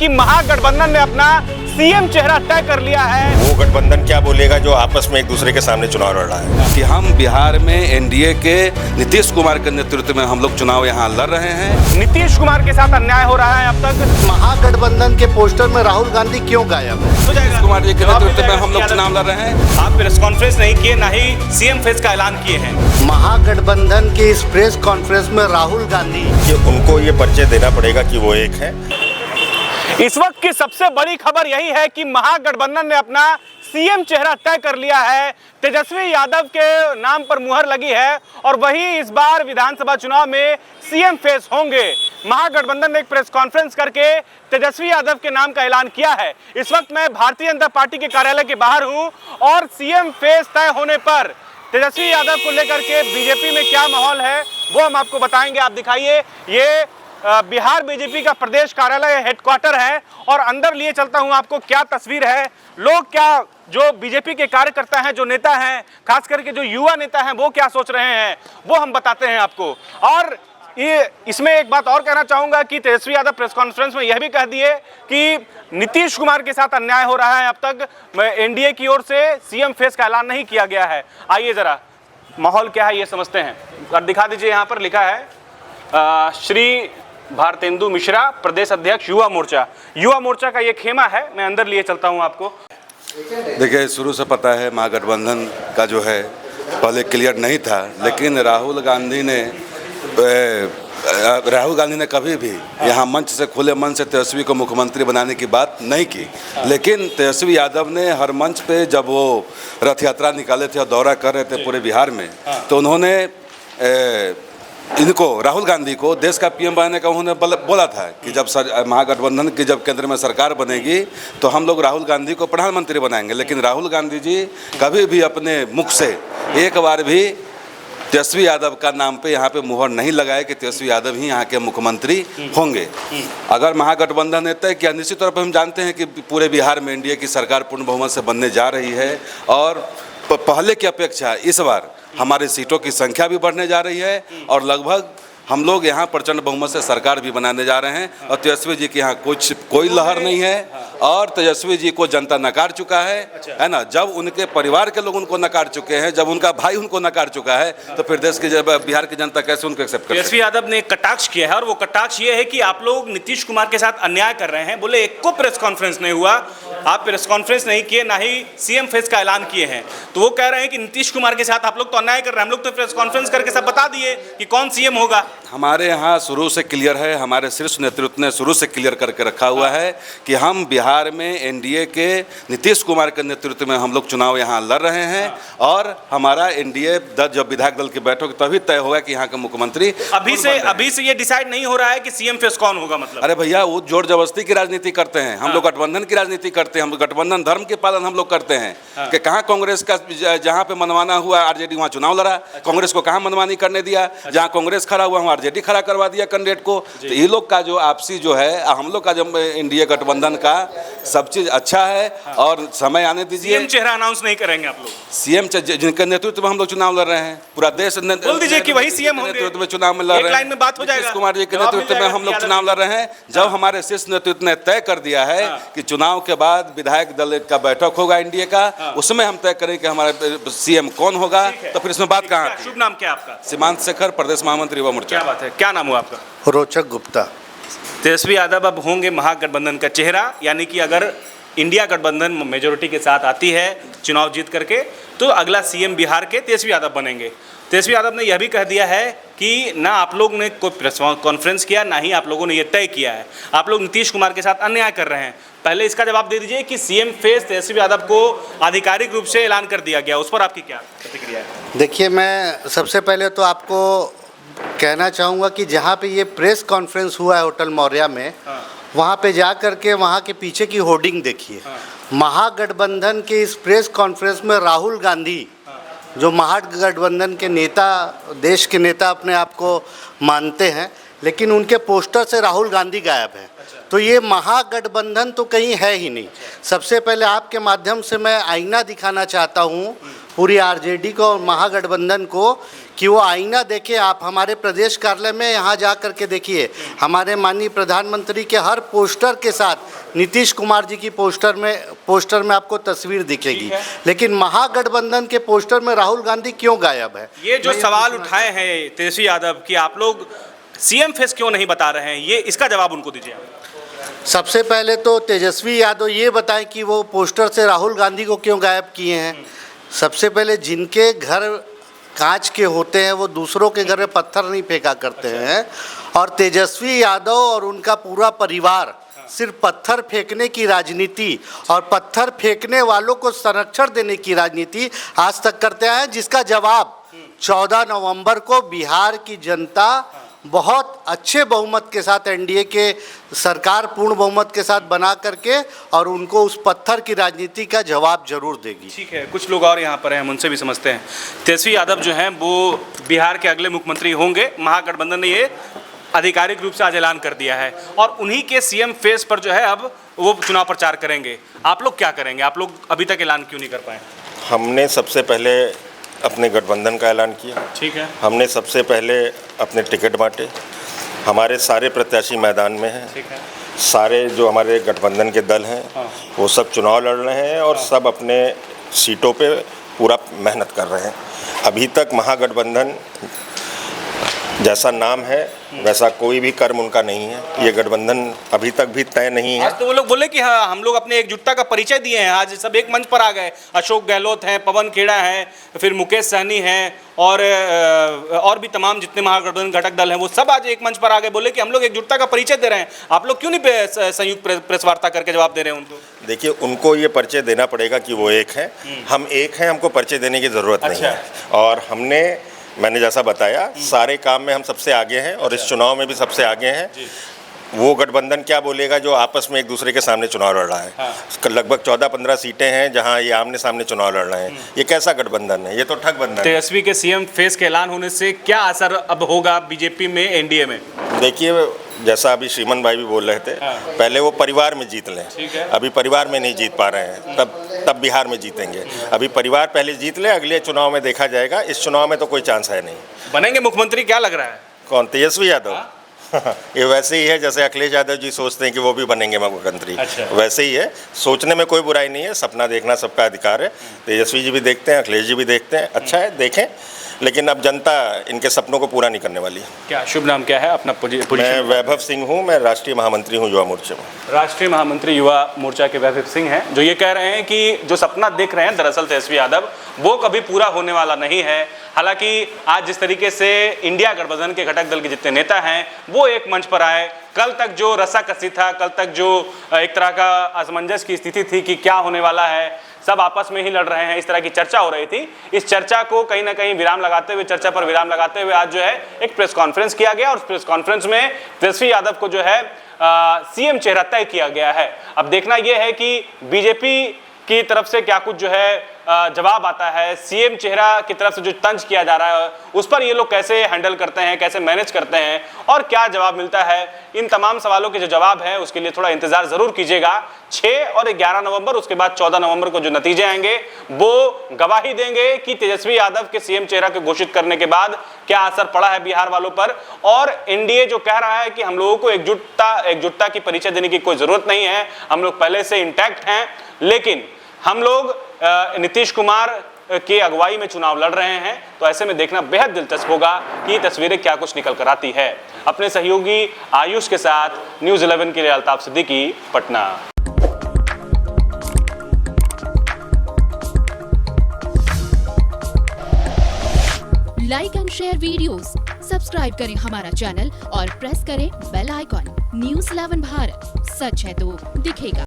कि महागठबंधन ने अपना सीएम चेहरा तय कर लिया है। वो गठबंधन क्या बोलेगा जो आपस में एक दूसरे के सामने चुनाव लड़ रहा है कि हम बिहार में एनडीए के नीतीश कुमार के नेतृत्व में हम लोग चुनाव यहाँ लड़ रहे हैं। नीतीश कुमार के साथ अन्याय हो रहा है अब तक। महागठबंधन के पोस्टर में राहुल गांधी क्यों गायब है? नीतीश कुमार जी के नेतृत्व में हम लोग चुनाव लड़ रहे हैं। आप प्रेस कॉन्फ्रेंस नहीं किए, ना ही सीएम फेस का ऐलान किए हैं। महागठबंधन के इस प्रेस कॉन्फ्रेंस में राहुल गांधी कि उनको ये परिचय देना पड़ेगा कि वो एक है। इस वक्त की सबसे बड़ी खबर यही है कि महागठबंधन ने अपना सीएम चेहरा तय कर लिया है। तेजस्वी यादव के नाम पर मुहर लगी है और वही इस बार विधानसभा चुनाव में सीएम फेस होंगे। महागठबंधन ने एक प्रेस कॉन्फ्रेंस करके तेजस्वी यादव के नाम का ऐलान किया है। इस वक्त मैं भारतीय जनता पार्टी के कार्यालय के बाहर हूं और सीएम फेस तय होने पर तेजस्वी यादव को लेकर के बीजेपी में क्या माहौल है वो हम आपको बताएंगे। आप दिखाइए, ये बिहार बीजेपी का प्रदेश कार्यालय हेडक्वार्टर है और अंदर लिए चलता हूं आपको क्या तस्वीर है। लोग क्या, जो बीजेपी के कार्यकर्ता हैं, जो नेता हैं, खास करके जो युवा नेता हैं, वो क्या सोच रहे हैं वो हम बताते हैं आपको। और ये इसमें एक बात और कहना चाहूंगा कि तेजस्वी यादव प्रेस कॉन्फ्रेंस में यह भी कह दिए कि नीतीश कुमार के साथ अन्याय हो रहा है। अब तक एनडीए की ओर से सीएम फेस का ऐलान नहीं किया गया है। आइए जरा माहौल क्या है ये समझते हैं और दिखा दीजिए। यहाँ पर लिखा है श्री भारतेंदु मिश्रा, प्रदेश अध्यक्ष युवा मोर्चा का ये खेमा है। मैं अंदर लिए चलता हूं आपको। देखिए, शुरू से पता है महागठबंधन का जो है पहले क्लियर नहीं था, लेकिन राहुल गांधी ने कभी भी यहाँ मंच से, खुले मन से तेजस्वी को मुख्यमंत्री बनाने की बात नहीं की। लेकिन तेजस्वी यादव ने हर मंच पे, जब वो रथ यात्रा निकाले थे और दौरा कर रहे थे पूरे बिहार में, तो उन्होंने इनको, राहुल गांधी को देश का पीएम बनाने का उन्होंने बोला था कि जब महागठबंधन की जब केंद्र में सरकार बनेगी तो हम लोग राहुल गांधी को प्रधानमंत्री बनाएंगे। लेकिन राहुल गांधी जी कभी भी अपने मुख से एक बार भी तेजस्वी यादव का नाम पे यहाँ पे मुहर नहीं लगाए कि तेजस्वी यादव ही यहाँ के मुख्यमंत्री होंगे। अगर महागठबंधन ने तय किया, निश्चित तौर पर हम जानते हैं कि पूरे बिहार में एनडीए की सरकार पूर्ण बहुमत से बनने जा रही है और पहले की अपेक्षा इस बार हमारी सीटों की संख्या भी बढ़ने जा रही है और लगभग हम लोग यहाँ प्रचंड बहुमत से सरकार भी बनाने जा रहे हैं। और तेजस्वी जी के यहाँ कोई लहर नहीं है और तेजस्वी जी को जनता नकार चुका है ना। जब उनके परिवार के लोग उनको नकार चुके हैं, जब उनका भाई उनको नकार चुका है, तो फिर देश की, बिहार की जनता कैसे उनको एक्सेप्ट करे? तेजस्वी यादव ने एक कटाक्ष किया है और वो कटाक्ष ये है कि आप लोग नीतीश कुमार के साथ अन्याय कर रहे हैं। बोले एक को प्रेस कॉन्फ्रेंस नहीं हुआ, आप प्रेस कॉन्फ्रेंस नहीं किए, ना ही सीएम फेस का ऐलान किए हैं। तो वो कह रहे हैं कि नीतीश कुमार के साथ आप लोग तो अन्याय कर रहे हैं। हम लोग तो प्रेस कॉन्फ्रेंस करके सब बता दिए कि कौन सीएम होगा। हमारे यहाँ शुरू से क्लियर है, हमारे शीर्ष नेतृत्व ने शुरू से क्लियर करके रखा हुआ है कि हम बिहार में एनडीए के नीतीश कुमार के नेतृत्व में हम लोग चुनाव यहाँ लड़ रहे हैं और हमारा एनडीए जब विधायक दल की बैठक तभी तय होगा कि यहाँ का मुख्यमंत्री। अभी से ये डिसाइड नहीं हो रहा है कि सीएम फेस कौन होगा। मतलब अरे भैया, वो जोर जबरदस्ती की राजनीति करते हैं, हम लोग गठबंधन की राजनीति करते हैं, हम गठबंधन धर्म के पालन हम लोग करते हैं। कि कहाँ कांग्रेस का जहाँ पे मनमाना हुआ आरजेडी वहाँ चुनाव लड़ा, कांग्रेस को कहाँ मनमानी करने दिया, जहाँ कांग्रेस खड़ा हुआ वहाँ आरजेडी खड़ा करवा दिया कैंडिडेट को। तो ये लोग का जो आपसी जो है, हम लोग का जो एनडीए गठबंधन का सब चीज अच्छा है और समय आने दीजिए। सीएम चेहरा अनाउंस नहीं करेंगे आप लोग? सीएम जिनके नेतृत्व में हम लोग चुनाव लड़ रहे हैं, पूरा देश बोल दीजिए कि वही सीएम होंगे। नेतृत्व में चुनाव में लड़ रहे हैं, लाइन में बात हो जाएगा। नीतीश कुमार जी के नेतृत्व में हम लोग चुनाव लड़ रहे हैं। जब हमारे शीर्ष नेतृत्व ने तय कर दिया है कि चुनाव के बाद विधायक दल का बैठक होगा एनडीए का, उसमें हम तय करें कि हमारा सीएम कौन होगा। तो फिर इसमें बात कहाँ? शुभ नाम क्या आपका? सीमांत शेखर, प्रदेश महामंत्री युवा मोर्चा। क्या बात है, क्या नाम हुआ आपका? रोचक गुप्ता। तेजस्वी यादव अब होंगे महागठबंधन का चेहरा, यानी कि अगर इंडिया गठबंधन मेजोरिटी के साथ आती है चुनाव जीत करके तो अगला सीएम बिहार के तेजस्वी यादव बनेंगे। तेजस्वी यादव ने यह भी कह दिया है कि ना आप लोग ने कोई प्रेस कॉन्फ्रेंस किया, ना ही आप लोगों ने यह तय किया है, आप लोग नीतीश कुमार के साथ अन्याय कर रहे हैं। पहले इसका जवाब दे दीजिए कि सीएम फेस तेजस्वी यादव को आधिकारिक रूप से ऐलान कर दिया गया, उस पर आपकी क्या प्रतिक्रिया है? देखिए, मैं सबसे पहले तो आपको कहना चाहूँगा कि जहाँ पे ये प्रेस कॉन्फ्रेंस हुआ है होटल मौर्या में, वहाँ पे जा कर के वहाँ के पीछे की होर्डिंग देखिए। महागठबंधन के इस प्रेस कॉन्फ्रेंस में राहुल गांधी, जो महागठबंधन के नेता, देश के नेता अपने आप को मानते हैं, लेकिन उनके पोस्टर से राहुल गांधी गायब है। तो ये महागठबंधन तो कहीं है ही नहीं। सबसे पहले आपके माध्यम से मैं आईना दिखाना चाहता हूँ पूरी आरजेडी को और महागठबंधन को कि वो आईना देखे। आप हमारे प्रदेश कार्यालय में यहाँ जा कर के देखिए, हमारे माननीय प्रधानमंत्री के हर पोस्टर के साथ नीतीश कुमार जी की पोस्टर में आपको तस्वीर दिखेगी, लेकिन महागठबंधन के पोस्टर में राहुल गांधी क्यों गायब है? ये जो सवाल उठाए हैं तेजस्वी यादव कि आप लोग सीएम फेस क्यों नहीं बता रहे हैं, ये इसका जवाब उनको दीजिए। सबसे पहले तो तेजस्वी यादव ये बताएं कि वो पोस्टर से राहुल गांधी को क्यों गायब किए हैं। सबसे पहले जिनके घर कांच के होते हैं वो दूसरों के घर में पत्थर नहीं फेंका करते हैं, और तेजस्वी यादव और उनका पूरा परिवार सिर्फ पत्थर फेंकने की राजनीति और पत्थर फेंकने वालों को संरक्षण देने की राजनीति आज तक करते आए हैं, जिसका जवाब 14 नवंबर को बिहार की जनता बहुत अच्छे बहुमत के साथ एनडीए के सरकार पूर्ण बहुमत के साथ बना करके और उनको उस पत्थर की राजनीति का जवाब जरूर देगी। ठीक है, कुछ लोग और यहाँ पर हैं, हम उनसे भी समझते हैं। तेजस्वी यादव जो हैं वो बिहार के अगले मुख्यमंत्री होंगे, महागठबंधन ने ये आधिकारिक रूप से आज ऐलान कर दिया है, और उन्हीं के सीएम फेस पर जो है अब वो चुनाव प्रचार करेंगे। आप लोग क्या करेंगे? आप लोग अभी तक ऐलान क्यों नहीं कर पाए? हमने सबसे पहले अपने गठबंधन का ऐलान किया। ठीक है, हमने सबसे पहले अपने टिकट बांटे। हमारे सारे प्रत्याशी मैदान में हैं। ठीक है, सारे जो हमारे गठबंधन के दल हैं वो सब चुनाव लड़ रहे हैं और सब अपने सीटों पे पूरा मेहनत कर रहे हैं। अभी तक महागठबंधन जैसा नाम है वैसा कोई भी कर्म उनका नहीं है। ये गठबंधन अभी तक भी तय नहीं है। आज तो वो लोग बोले कि हाँ, हम लोग अपने एकजुटता का परिचय दिए हैं, आज सब एक मंच पर आ गए। अशोक गहलोत हैं, पवन खेड़ा हैं, फिर मुकेश सहनी हैं, और भी तमाम जितने महागठबंधन घटक दल हैं वो सब आज एक मंच पर आ गए, बोले कि हम लोग एकजुटता का परिचय दे रहे हैं। आप लोग क्यों नहीं संयुक्त प्रेस वार्ता करके जवाब दे रहे हैं उनको? देखिए, उनको ये परिचय देना पड़ेगा कि वो एक हैं, हम एक हैं, हमको परिचय देने की ज़रूरत नहीं है। और मैंने जैसा बताया सारे काम में हम सबसे आगे हैं और इस चुनाव में भी सबसे आगे हैं। वो गठबंधन क्या बोलेगा जो आपस में एक दूसरे के सामने चुनाव लड़ रहा है? हाँ। लगभग 14-15 सीटें हैं जहां ये आमने सामने चुनाव लड़ रहे हैं। ये कैसा गठबंधन है? ये तो ठगबंधन है। तेजस्वी के सीएम फेस के ऐलान होने से क्या असर अब होगा बीजेपी में, एनडीए में? देखिए, जैसा अभी श्रीमन भाई भी बोल रहे थे, पहले वो परिवार में जीत लें। अभी परिवार में नहीं जीत पा रहे हैं, तब बिहार में जीतेंगे। अभी परिवार पहले जीत ले, अगले चुनाव में देखा जाएगा। इस चुनाव में तो कोई चांस है नहीं। बनेंगे मुख्यमंत्री, क्या लग रहा है? कौन? तेजस्वी यादव? ये वैसे ही है जैसे अखिलेश यादव जी सोचते हैं कि वो भी बनेंगे मुख्यमंत्री। अच्छा। वैसे ही है, सोचने में कोई बुराई नहीं है, सपना देखना सबका अधिकार है। तेजस्वी जी भी देखते हैं, अखिलेश जी भी देखते हैं, अच्छा है, देखें। लेकिन अब जनता इनके सपनों को पूरा नहीं करने वाली। क्या शुभ नाम क्या है अपना? मैं वैभव सिंह हूँ, मैं राष्ट्रीय महामंत्री हूँ युवा मोर्चे में। राष्ट्रीय महामंत्री युवा मोर्चा के वैभव सिंह हैं, जो ये कह रहे हैं कि जो सपना देख रहे हैं दरअसल तेजस्वी यादव, वो कभी पूरा होने वाला नहीं है। हालांकि आज जिस तरीके से इंडिया गठबंधन के घटक दल के जितने नेता हैं वो एक मंच पर आए, कल तक जो रस्साकसी था, कल तक जो एक तरह का असमंजस की स्थिति थी कि क्या होने वाला है, सब आपस में ही लड़ रहे हैं, इस तरह की चर्चा हो रही थी। इस चर्चा को कहीं ना कहीं विराम लगाते हुए, चर्चा पर विराम लगाते हुए आज जो है एक प्रेस कॉन्फ्रेंस किया गया और उस प्रेस कॉन्फ्रेंस में तेजस्वी यादव को जो है सीएम चेहरा तय किया गया है। अब देखना यह है कि बीजेपी की तरफ से क्या कुछ जो है जवाब आता है, सीएम चेहरा की तरफ से जो तंज किया जा रहा है उस पर ये लोग कैसे हैंडल करते हैं, कैसे मैनेज करते हैं और क्या जवाब मिलता है। इन तमाम सवालों के जो जवाब है उसके लिए थोड़ा इंतजार जरूर कीजिएगा। 6 और 11 नवंबर, उसके बाद 14 नवंबर को जो नतीजे आएंगे वो गवाही देंगे कि तेजस्वी यादव के सीएम चेहरा को घोषित करने के बाद क्या असर पड़ा है बिहार वालों पर। और एनडीए जो कह रहा है कि हम लोगों को एकजुटता की परिचय देने की कोई जरूरत नहीं है, हम लोग पहले से इंटैक्ट हैं, लेकिन हम लोग नीतीश कुमार की अगुवाई में चुनाव लड़ रहे हैं, तो ऐसे में देखना बेहद दिलचस्प होगा कि तस्वीरें क्या कुछ निकल कर आती है। अपने सहयोगी आयुष के साथ न्यूज़ 11 के लिए Altaf Siddiqui, Patna. Like and share videos, subscribe करें हमारा चैनल और प्रेस करें बेल आइकॉन। न्यूज़ 11 भारत, सच है तो दिखेगा।